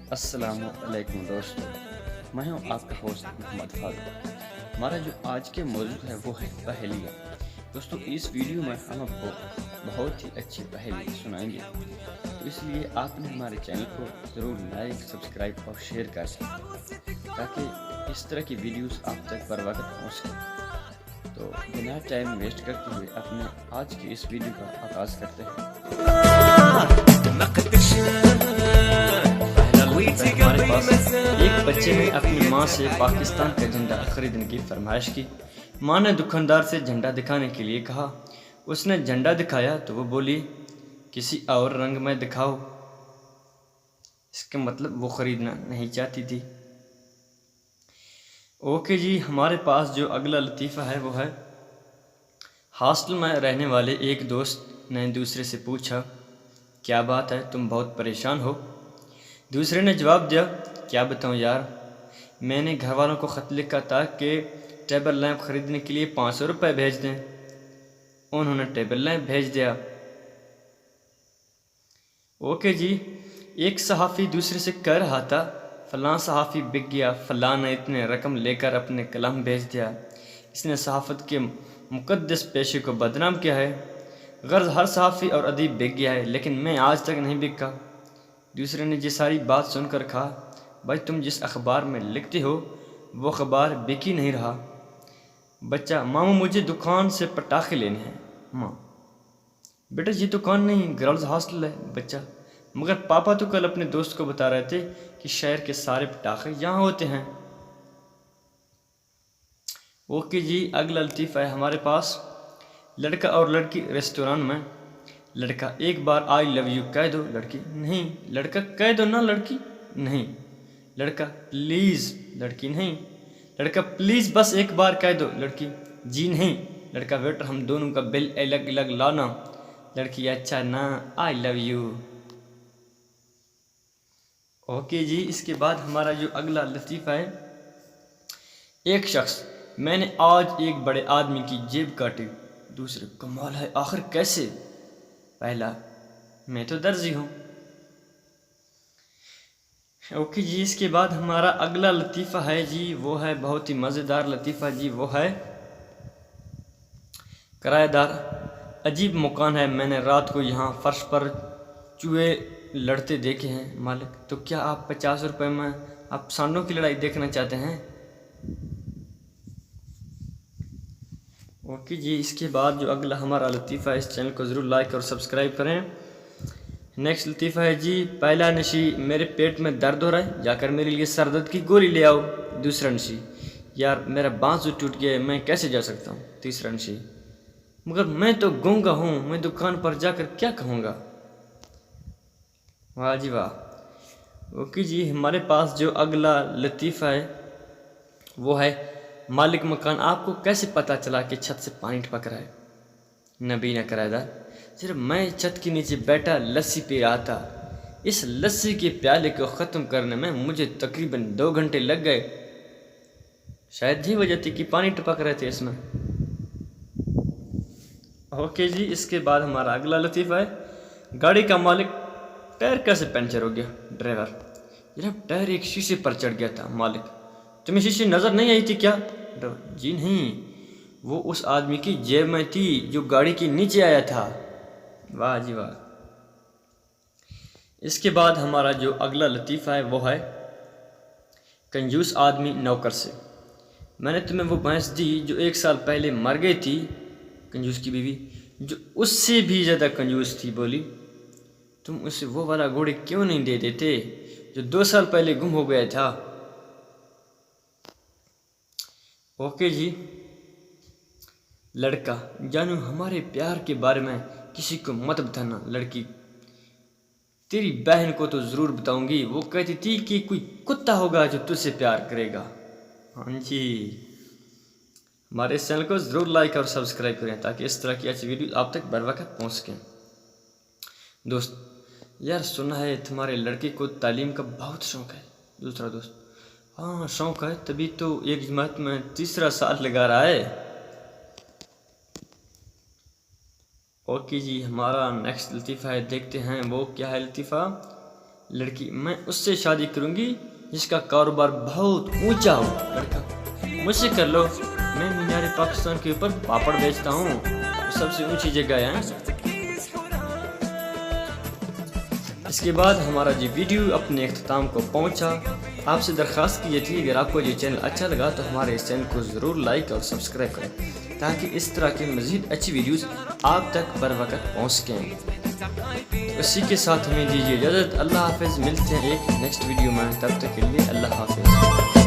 अस्सलामुअलैकुम दोस्तों, मैं हूं आपका होस्ट मोहम्मद फारूक। हमारा जो आज के मौजू है वो है पहेलियाँ। दोस्तों, इस वीडियो में हम आपको बहुत ही अच्छी पहेली सुनाएंगे, तो इसलिए आपने हमारे चैनल को ज़रूर लाइक, सब्सक्राइब और शेयर कर दें ताकि इस तरह की वीडियोस आप तक बर वक्त पहुँच सकें। तो बिना टाइम वेस्ट करते हुए अपने आज की इस वीडियो का आगाज़ करते हैं। हमारे पास एक बच्चे ने अपनी माँ से पाकिस्तान का झंडा खरीदने की फरमाइश की। माँ ने दुकानदार से झंडा दिखाने के लिए कहा। उसने झंडा दिखाया तो वो बोली, किसी और रंग में दिखाओ। इसका मतलब वो खरीदना नहीं चाहती थी। ओके जी, हमारे पास जो अगला लतीफ़ा है वो है, हॉस्टल में रहने वाले एक दोस्त ने दूसरे से पूछा, क्या बात है, तुम बहुत परेशान हो? दूसरे ने जवाब दिया, क्या बताऊँ यार, मैंने घर वालों को ख़त लिखा था कि टेबल लैंप ख़रीदने के लिए 500 रुपये भेज दें। उन्होंने टेबल लैंप भेज दिया। ओके जी, एक सहाफ़ी दूसरे से कह रहा था, फ़लाँ सहाफ़ी बिक गया, फ़लाँ ने इतने रकम लेकर अपने कलम भेज दिया। इसने सहाफ़त के मुक़द्दस पेशे को बदनाम किया है। गर्ज़ हर सहाफ़ी और अदीब बिक गया है, लेकिन मैं आज तक नहीं बिका। दूसरे ने ये सारी बात सुनकर कहा, भाई तुम जिस अखबार में लिखते हो वो अखबार बिक ही नहीं रहा। बच्चा, मामू मुझे दुकान से पटाखे लेने हैं। माँ, बेटा ये दुकान नहीं, गर्ल्स हॉस्टल है। बच्चा, मगर पापा तो कल अपने दोस्त को बता रहे थे कि शहर के सारे पटाखे यहाँ होते हैं। ओके जी, अगला लतीफ़ा है हमारे पास। लड़का और लड़की रेस्टोरेंट में। लड़का, एक बार आई लव यू कह दो। लड़की, नहीं। लड़का, कह दो ना। लड़की, नहीं। लड़का, प्लीज़। लड़की, नहीं। लड़का, प्लीज़ बस एक बार कह दो। लड़की, जी नहीं। लड़का, वेटर हम दोनों का बिल अलग अलग लाना। लड़की, अच्छा ना, आई लव यू। ओके जी, इसके बाद हमारा जो अगला लतीफ़ा है, एक शख्स, मैंने आज एक बड़े आदमी की जेब काटी। दूसरे, कमाल है, आखिर कैसे? पहला, मैं तो दर्जी हूँ। ओके जी, इसके बाद हमारा अगला लतीफ़ा है जी, वो है बहुत ही मज़ेदार लतीफ़ा जी, वो है किराएदार। अजीब मकान है, मैंने रात को यहाँ फर्श पर चूहे लड़ते देखे हैं। मालिक, तो क्या आप 50 रुपये में आप सांडों की लड़ाई देखना चाहते हैं? ओके जी, इसके बाद जो अगला हमारा लतीफ़ा है, इस चैनल को ज़रूर लाइक और सब्सक्राइब करें। नेक्स्ट लतीफ़ा है जी, पहला नशी, मेरे पेट में दर्द हो रहा है, जाकर मेरे लिए सर दर्द की गोली ले आओ। दूसरा नशी, यार मेरा बांसुरी टूट गया है, मैं कैसे जा सकता हूँ? तीसरा नशी, मगर मैं तो गूंगा हूँ, मैं दुकान पर जाकर क्या कहूँगा? वाह जी वाह। ओके जी, हमारे पास जो अगला लतीफ़ा है वो है, मालिक मकान, आपको कैसे पता चला कि छत से पानी टपक रहा है? नबीना किराएदार, सिर्फ मैं छत के नीचे बैठा लस्सी पी रहा था। इस लस्सी के प्याले को ख़त्म करने में मुझे तकरीबन 2 घंटे लग गए। शायद यही वजह थी कि पानी टपक रहे थे इसमें। ओके जी, इसके बाद हमारा अगला लतीफ़ा है, गाड़ी का मालिक, टायर कैसे पंचर हो गया? ड्राइवर, जनाब टायर एक शीशे पर चढ़ गया था। मालिक, तुम्हें शीशे नज़र नहीं आई थी क्या? ड्राइवर, जी नहीं, वो उस आदमी की जेब में थी जो गाड़ी के नीचे आया था। वाह जी वाह। इसके बाद हमारा जो अगला लतीफ़ा है वो है, कंजूस आदमी नौकर से। मैंने तुम्हें वो भैंस दी जो 1 साल पहले मर गई थी। कंजूस की बीवी, जो उससे भी ज़्यादा कंजूस थी, बोली, तुम उसे वो वाला घोड़े क्यों नहीं दे देते जो 2 साल पहले गुम हो गया था? ओके जी, लड़का, जानू हमारे प्यार के बारे में किसी को मत बताना। लड़की, तेरी बहन को तो ज़रूर बताऊंगी, वो कहती थी कि कोई कुत्ता होगा जो तुझसे प्यार करेगा। हाँ जी, हमारे इस चैनल को ज़रूर लाइक और सब्सक्राइब करें ताकि इस तरह की अच्छी वीडियो आप तक बर वक्त पहुँच सकें। दोस्त, यार सुना है तुम्हारे लड़के को तालीम का बहुत शौक़ है। दूसरा दोस्त, हाँ शौक़ है, तभी तो एक जमात में तीसरा साल लगा रहा है। ओके जी, हमारा नेक्स्ट लतीफ़ा है, देखते हैं वो क्या है लतीफ़ा। लड़की, मैं उससे शादी करूंगी जिसका कारोबार बहुत ऊंचा हो। लड़का, मुझसे कर लो, मैं मीनार पाकिस्तान के ऊपर पापड़ बेचता हूँ, सबसे ऊंची जगह है। इसके बाद हमारा ये वीडियो अपने अख्ताम को पहुंचा। आपसे दरख्वास्त की ये थी, अगर आपको ये चैनल अच्छा लगा तो हमारे इस चैनल को ज़रूर लाइक और सब्सक्राइब करें, ताकि इस तरह के मज़ीद अच्छी वीडियोस आप तक बर वक्त पहुँच सकें। इसी के साथ हमें दीजिए इजाज़त। अल्लाह हाफ़िज़। मिलते हैं एक नेक्स्ट वीडियो में, तब तक के लिए अल्लाह हाफ़िज़।